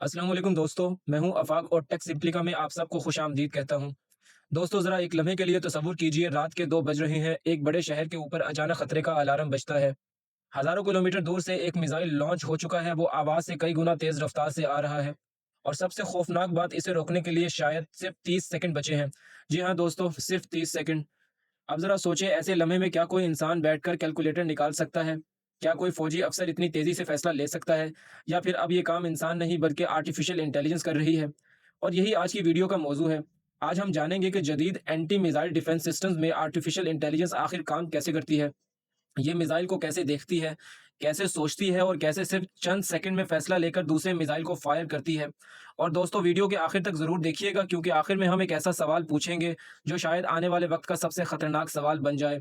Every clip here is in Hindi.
अस्सलाम वालेकुम दोस्तों, मैं हूं अफ़ाक और टेक सिम्प्लिका में आप सबको खुशामदीद कहता हूं। दोस्तों ज़रा एक लम्हे के लिए तसव्वुर कीजिए रात के 2 बज रहे हैं, एक बड़े शहर के ऊपर अचानक खतरे का अलार्म बजता है। हज़ारों किलोमीटर दूर से एक मिसाइल लॉन्च हो चुका है, वो आवाज़ से कई गुना तेज़ रफ़्तार से आ रहा है। और सबसे खौफनाक बात इसे रोकने के लिए शायद सिर्फ़ 30 सेकंड बचे हैं। जी हाँ दोस्तों, सिर्फ़ 30 सेकंड। अब ज़रा सोचें ऐसे लम्हे में क्या कोई इंसान बैठकर कैलकुलेटर निकाल सकता है? क्या कोई फ़ौजी अफ़सर इतनी तेज़ी से फ़ैसला ले सकता है? या फिर अब ये काम इंसान नहीं बल्कि आर्टिफ़िशियल इंटेलिजेंस कर रही है? और यही आज की वीडियो का मौज़ू है। आज हम जानेंगे कि जदीद एंटी मिसाइल डिफेंस सिस्टम्स में आर्टिफ़िशियल इंटेलिजेंस आखिर काम कैसे करती है? ये मिसाइल को कैसे देखती है, कैसे सोचती है और कैसे सिर्फ चंद सेकंड में फैसला लेकर दूसरे मिसाइल को फायर करती है। और दोस्तों वीडियो के आखिर तक ज़रूर देखिएगा क्योंकि आखिर में हम एक ऐसा सवाल पूछेंगे जो शायद आने वाले वक्त का सबसे खतरनाक सवाल बन जाए।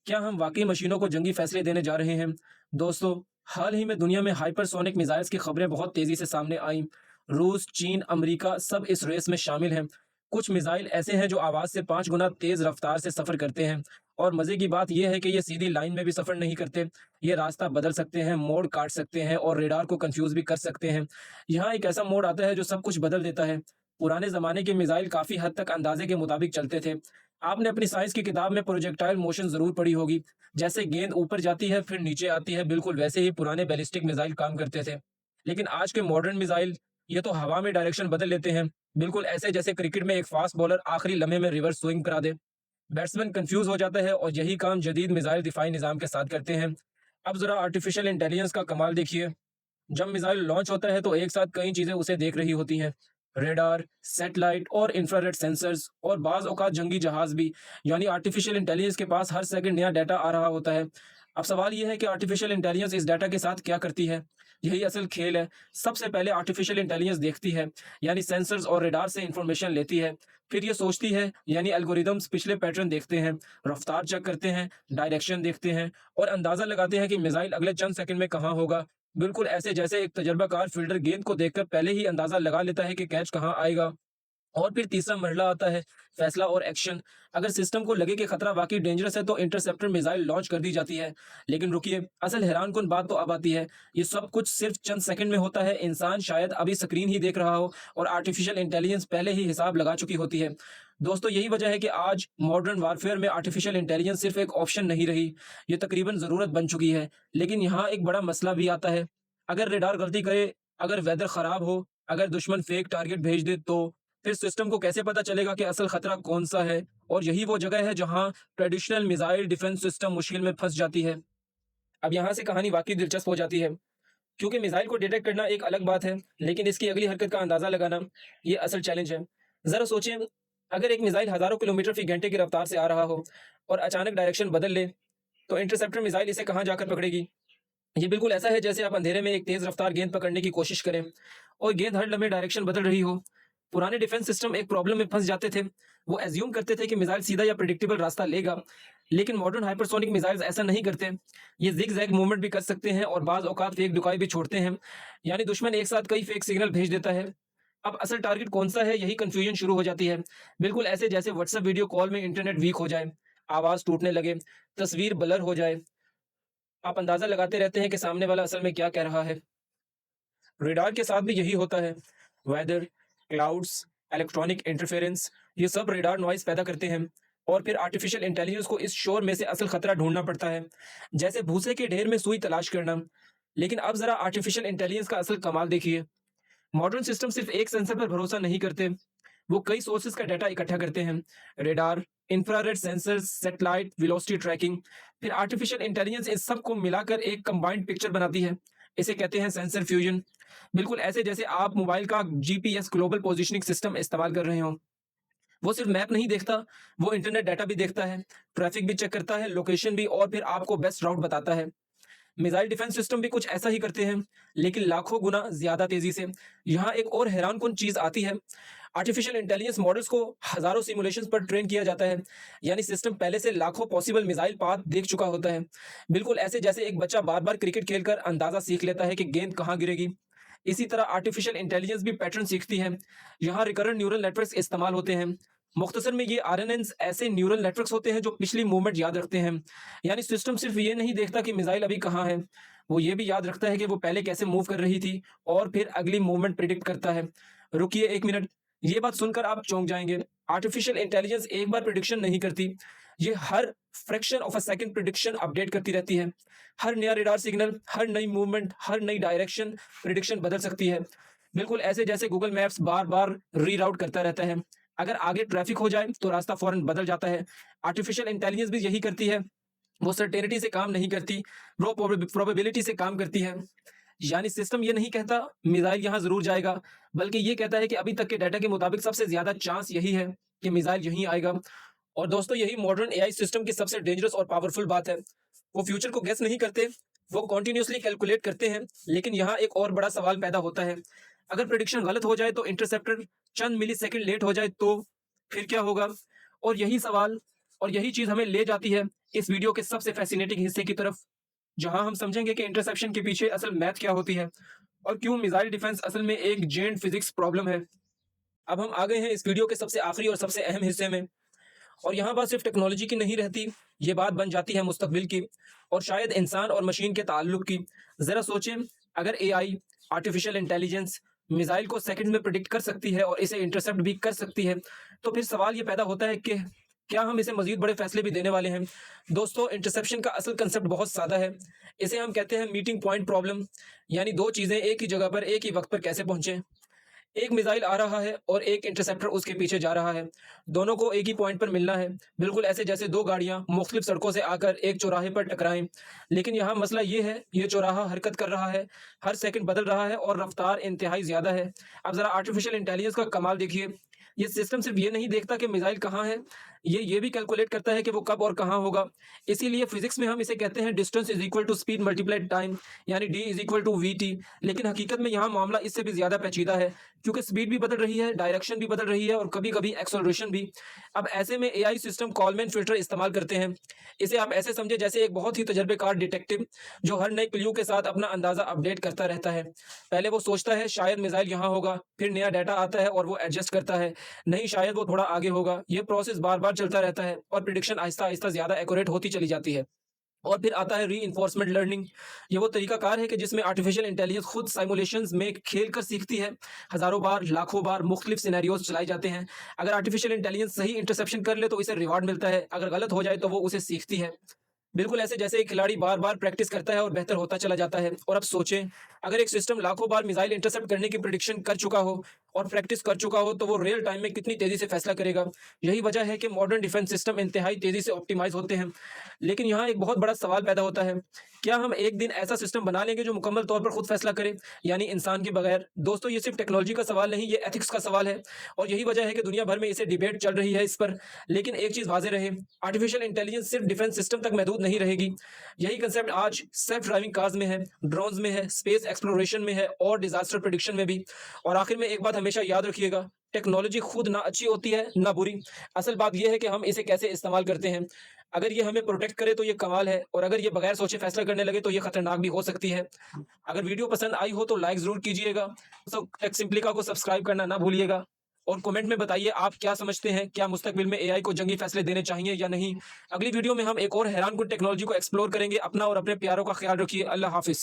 क्या हम वाकई मशीनों को जंगी फैसले देने जा रहे हैं? दोस्तों, हाल ही में दुनिया में हाइपरसोनिक मिसाइल्स की खबरें बहुत तेज़ी से सामने आईं। रूस, चीन, अमेरिका सब इस रेस में शामिल हैं। कुछ मिसाइल ऐसे हैं जो आवाज़ से 5 गुना तेज़ रफ्तार से सफ़र करते हैं। और मज़े की बात ये है कि ये सीधी लाइन में भी सफ़र नहीं करते। ये रास्ता बदल सकते हैं, मोड़ काट सकते हैं और रेडार को कंफ्यूज भी कर सकते हैं। यहाँ एक ऐसा मोड़ आता है जो सब कुछ बदल देता है। पुराने ज़माने के मिसाइल काफ़ी हद तक अंदाज़े के मुताबिक चलते थे। आपने अपनी साइंस की किताब में प्रोजेक्टाइल मोशन ज़रूर पढ़ी होगी। जैसे गेंद ऊपर जाती है फिर नीचे आती है, बिल्कुल वैसे ही पुराने बैलिस्टिक मिसाइल काम करते थे। लेकिन आज के मॉडर्न मिसाइल ये तो हवा में डायरेक्शन बदल लेते हैं। बिल्कुल ऐसे जैसे क्रिकेट में एक फास्ट बॉलर आखिरी लम्हे में रिवर्स स्विंग करा दे। बैट्समैन कंफ्यूज हो जाता है और यही काम जदीद मिसाइल दिफाई निज़ाम के साथ करते हैं। अब ज़रा आर्टिफिशियल इंटेलिजेंस का कमाल देखिए। जब मिसाइल लॉन्च होता है तो एक साथ कई चीजें उसे देख रही होती हैं। रेडार, सैटेलाइट और इंफ्रारेड सेंसर्स और बाज औकात जंगी जहाज भी। यानी आर्टिफिशियल इंटेलिजेंस के पास हर सेकंड नया डाटा आ रहा होता है। अब सवाल यह है कि आर्टिफिशियल इंटेलिजेंस इस डाटा के साथ क्या करती है। यही असल खेल है। सबसे पहले आर्टिफिशियल इंटेलिजेंस देखती है, यानी सेंसर्स और रेडार से इंफॉर्मेशन लेती है। फिर ये सोचती है, यानी एल्गोरिदम्स पिछले पैटर्न देखते हैं, रफ्तार चेक करते हैं, डायरेक्शन देखते हैं और अंदाजा लगाते हैं कि मिसाइल अगले चंद सेकंड में कहाँ होगा। बिल्कुल ऐसे जैसे एक तजर्बाकार फील्डर गेंद को देखकर पहले ही अंदाजा लगा लेता है कि कैच कहाँ आएगा। और फिर तीसरा मरला आता है, फैसला और एक्शन। अगर सिस्टम को लगे कि खतरा वाकई डेंजरस है तो इंटरसेप्टर मिसाइल लॉन्च कर दी जाती है। लेकिन रुकिए, असल हैरानकुन बात तो अब आती है। ये सब कुछ सिर्फ चंद सेकंड में होता है। इंसान शायद अभी स्क्रीन ही देख रहा हो और आर्टिफिशियल इंटेलिजेंस पहले ही हिसाब लगा चुकी होती है। दोस्तों यही वजह है कि आज मॉडर्न वारफेयर में आर्टिफिशियल इंटेलिजेंस सिर्फ एक ऑप्शन नहीं रही, ये तकरीबन ज़रूरत बन चुकी है। लेकिन यहाँ एक बड़ा मसला भी आता है। अगर रेडार गलती करे, अगर वेदर खराब हो, अगर दुश्मन फेक टारगेट भेज दे तो फिर सिस्टम को कैसे पता चलेगा कि असल खतरा कौन सा है। और यही वो जगह है जहां ट्रेडिशनल मिसाइल डिफेंस सिस्टम मुश्किल में फंस जाती है। अब यहां से कहानी वाकई दिलचस्प हो जाती है, क्योंकि मिसाइल को डिटेक्ट करना एक अलग बात है, लेकिन इसकी अगली हरकत का अंदाजा लगाना ये असल चैलेंज है। जरा सोचें, अगर एक मिसाइल हजारों किलोमीटर फी घंटे की रफ्तार से आ रहा हो और अचानक डायरेक्शन बदल ले, तो इंटरसेप्टर मिसाइल इसे कहां जाकर पकड़ेगी। ये बिल्कुल ऐसा है जैसे आप अंधेरे में एक तेज रफ्तार गेंद पकड़ने की कोशिश करें और गेंद हर लम्हे डायरेक्शन बदल रही हो। पुराने डिफेंस सिस्टम एक प्रॉब्लम में फंस जाते थे। वो एज्यूम करते थे कि मिसाइल सीधा या प्रिडिक्टेबल रास्ता लेगा, लेकिन मॉडर्न हाइपरसोनिक मिसाइल्स ऐसा नहीं करते। ये जिग जैग मूवमेंट भी कर सकते हैं और बाज औकात फेक दुकाई भी छोड़ते हैं। यानी दुश्मन एक साथ कई फेक सिग्नल भेज देता है। अब असल टारगेट कौन सा है, यही कंफ्यूजन शुरू हो जाती है। बिल्कुल ऐसे जैसे व्हाट्सएप वीडियो कॉल में इंटरनेट वीक हो जाए, आवाज टूटने लगे, तस्वीर ब्लर हो जाए। आप अंदाजा लगाते रहते हैं कि सामने वाला असल में क्या कह रहा है। रेडार के साथ भी यही होता है। वेदर, क्लाउड्स, इलेक्ट्रॉनिक इंटरफेरेंस, ये सब रेडार नॉइस पैदा करते हैं और फिर आर्टिफिशियल इंटेलिजेंस को इस शोर में से असल खतरा ढूंढना पड़ता है, जैसे भूसे के ढेर में सुई तलाश करना। लेकिन अब जरा आर्टिफिशियल इंटेलिजेंस का असल कमाल देखिए। मॉडर्न सिस्टम सिर्फ एक सेंसर पर भरोसा नहीं करते, वो कई सोर्सेज का डाटा इकट्ठा करते हैं। Radar, infrared sensors, satellite, velocity tracking, फिर आर्टिफिशियल इंटेलिजेंस इस सब को मिलाकर एक कंबाइंड पिक्चर बनाती है। इसे कहते हैं सेंसर फ्यूजन। बिल्कुल ऐसे जैसे आप मोबाइल का जीपीएस ग्लोबल पोजिशनिंग सिस्टम इस्तेमाल कर रहे हो। वो सिर्फ मैप नहीं देखता, वो इंटरनेट डाटा भी देखता है, ट्रैफिक भी चेक करता है, लोकेशन भी, और फिर आपको बेस्ट राउट बताता है। मिसाइल डिफेंस सिस्टम भी कुछ ऐसा ही करते हैं, लेकिन लाखों गुना ज्यादा तेजी से। यहाँ एक और हैरानकुन चीज आती है। आर्टिफिशियल इंटेलिजेंस मॉडल्स को हजारों सिमुलेशंस पर ट्रेन किया जाता है, यानी सिस्टम पहले से लाखों पॉसिबल मिसाइल पाथ देख चुका होता है। बिल्कुल ऐसे जैसे एक बच्चा बार बार क्रिकेट खेलकर अंदाजा सीख लेता है कि गेंद कहाँ गिरेगी। इसी तरह आर्टिफिशियल इंटेलिजेंस भी पैटर्न सीखती है। यहाँ रिकरेंट न्यूरल नेटवर्क्स इस्तेमाल होते हैं। मुख्तसर में ये आरएनएन्स ऐसे न्यूरल नेटवर्क्स होते हैं जो पिछली मूवमेंट याद रखते हैं। यानी सिस्टम सिर्फ ये नहीं देखता कि मिसाइल अभी कहाँ है, वो ये भी याद रखता है कि वो पहले कैसे मूव कर रही थी और फिर अगली मूवमेंट प्रिडिक्ट करता है। रुकिए 1 मिनट, ये बात सुनकर आप चौंक जाएँगे। आर्टिफिशियल इंटेलिजेंस एक बार प्रिडिक्शन नहीं करती, ये हर fraction of a second prediction update करती रहती है। हर नया रडार सिग्नल, हर नई मूवमेंट, हर नई डायरेक्शन प्रिडिक्शन बदल सकती है। बिल्कुल ऐसे जैसे गूगल मैप्स बार-बार रीराउट करता रहता है। अगर आगे ट्रैफिक हो जाए तो रास्ता फ़ौरन बदल जाता है। आर्टिफिशियल इंटेलिजेंस भी यही करती है। वो सर्टेनिटी से काम नहीं करती, वो प्रोबेबिलिटी से काम करती है। यानी सिस्टम ये नहीं कहता मिसाइल यहाँ ज़रूर जाएगा, बल्कि ये कहता है कि अभी तक के डाटा के मुताबिक सबसे ज़्यादा चांस यही है कि मिसाइल यहीं आएगा। और दोस्तों यही मॉडर्न एआई सिस्टम की सबसे डेंजरस और पावरफुल बात है। वो फ्यूचर को गेस नहीं करते, वो कंटीन्यूअसली कैलकुलेट करते हैं। लेकिन यहाँ एक और बड़ा सवाल पैदा होता है, अगर प्रेडिक्शन गलत हो जाए तो इंटरसेप्टर चंद मिलीसेकंड लेट हो जाए तो फिर क्या होगा? और यही सवाल और यही चीज़ हमें ले जाती है इस वीडियो के सबसे फैसिनेटिंग हिस्से की तरफ, जहां हम समझेंगे कि इंटरसेप्शन के पीछे असल मैथ क्या होती है और क्यों मिसाइल डिफेंस असल में एक जेन्ट फिजिक्स प्रॉब्लम है। अब हम आ गए हैं इस वीडियो के सबसे आखिरी और सबसे अहम हिस्से में, और यहाँ बात सिर्फ टेक्नोलॉजी की नहीं रहती, ये बात बन जाती है मुस्तकबिल की और शायद इंसान और मशीन के ताल्लुक की। ज़रा सोचें, अगर एआई, आर्टिफिशियल इंटेलिजेंस मिसाइल को सेकंड में प्रिडिक्ट कर सकती है और इसे इंटरसेप्ट भी कर सकती है, तो फिर सवाल ये पैदा होता है कि क्या हम इसे मज़ीद बड़े फैसले भी देने वाले हैं? दोस्तों, इंटरसेप्शन का असल कंसेप्ट बहुत सादा है। इसे हम कहते हैं मीटिंग पॉइंट प्रॉब्लम, यानी 2 चीज़ें एक ही जगह पर एक ही वक़्त पर कैसे पहुँचे। एक मिसाइल आ रहा है और एक इंटरसेप्टर उसके पीछे जा रहा है। दोनों को एक ही पॉइंट पर मिलना है। बिल्कुल ऐसे जैसे 2 गाड़ियाँ मुख्तलिफ सड़कों से आकर एक चौराहे पर टकराएँ। लेकिन यहाँ मसला ये है, ये चौराहा हरकत कर रहा है, हर सेकंड बदल रहा है और रफ्तार इंतहाई ज़्यादा है। अब ज़रा आर्टिफिशियल इंटेलिजेंस का कमाल देखिए। ये सिस्टम सिर्फ़ ये नहीं देखता कि मिसाइल कहाँ है, ये भी कैलकुलेट करता है कि वो कब और कहाँ होगा। इसीलिए फ़िज़िक्स में हम इसे कहते हैं distance is equal to speed multiplied time, यानी d is equal to V. लेकिन हकीकत में यहाँ मामला इससे भी ज़्यादा पेचीदा है, क्योंकि स्पीड भी बदल रही है, डायरेक्शन भी बदल रही है और कभी-कभी एक्सेलरेशन भी। अब ऐसे में एआई सिस्टम कॉलमैन फ़िल्टर इस्तेमाल करते हैं। इसे आप ऐसे समझें जैसे एक बहुत ही तजर्बेकार डिटेक्टिव जो हर नए क्लू के साथ अपना अंदाज़ा अपडेट करता रहता है। पहले वो सोचता है शायद मिसाइल यहाँ होगा, फिर नया डाटा आता है और वो एडजस्ट करता है। नहीं, शायद वो थोड़ा आगे होगा। ये प्रोसेस बार-बार चलता रहता है और प्रेडिक्शन आहिस्ता-आहिस्ता ज़्यादा एक्यूरेट होती चली जाती है। और फिर आता है रीइंफोर्समेंट लर्निंग। ये वो तरीकाकार है कि जिसमें आर्टिफिशियल इंटेलिजेंस खुद सिमुलेशंस में खेल कर सीखती है। हज़ारों बार, लाखों बार मुख्तलिफ सिनेरियोज़ चलाए जाते हैं। अगर आर्टिफिशियल इंटेलिजेंस सही इंटरसेप्शन कर ले तो इसे रिवार्ड मिलता है, अगर गलत हो जाए तो वो उसे सीखती है। बिल्कुल ऐसे जैसे एक खिलाड़ी बार-बार प्रैक्टिस करता है और बेहतर होता चला जाता है। और अब सोचें, अगर एक सिस्टम लाखों बार मिसाइल इंटरसेप्ट करने की प्रेडिक्शन कर चुका हो और प्रैक्टिस कर चुका हो, तो वो रियल टाइम में कितनी तेज़ी से फैसला करेगा। यही वजह है कि मॉडर्न डिफेंस सिस्टम इंतहाई तेज़ी से ऑप्टिमाइज़ होते हैं। लेकिन यहाँ एक बहुत बड़ा सवाल पैदा होता है, क्या हम एक दिन ऐसा सिस्टम बना लेंगे जो मुकम्मल तौर पर खुद फैसला करे, यानी इंसान के बगैर? दोस्तों, ये सिर्फ टेक्नोलॉजी का सवाल नहीं, ये एथिक्स का सवाल है और यही वजह है कि दुनिया भर में इसे डिबेट चल रही है इस पर। लेकिन एक चीज़ वाज़ेह रहे, आर्टिफिशियल इंटेलिजेंस सिर्फ डिफेंस सिस्टम तक महदूद नहीं रहेगी। यही कंसेप्ट आज सेल्फ ड्राइविंग कार्स में है, ड्रोन्स में है, स्पेस एक्सप्लोरेशन में है और डिजास्टर प्रेडिक्शन में भी। और आखिर में एक बात हमेशा याद रखिएगा, टेक्नोलॉजी खुद ना अच्छी होती है ना बुरी, असल बात यह है कि हम इसे कैसे इस्तेमाल करते हैं। अगर ये हमें प्रोटेक्ट करे तो ये कमाल है, और अगर ये बगैर सोचे फैसला करने लगे तो ये खतरनाक भी हो सकती है। अगर वीडियो पसंद आई हो तो लाइक जरूर कीजिएगा, तो टेक सिम्प्लिका को सब्सक्राइब करना ना भूलिएगा और कमेंट में बताइए आप क्या समझते हैं, क्या मुस्तकबिल में एआई को जंगी फैसले देने चाहिए या नहीं। अगली वीडियो में हम एक और हैरानकुन टेक्नोलॉजी को एक्सप्लोर करेंगे। अपना और अपने प्यारों का ख्याल रखिए। अल्लाह हाफिज़।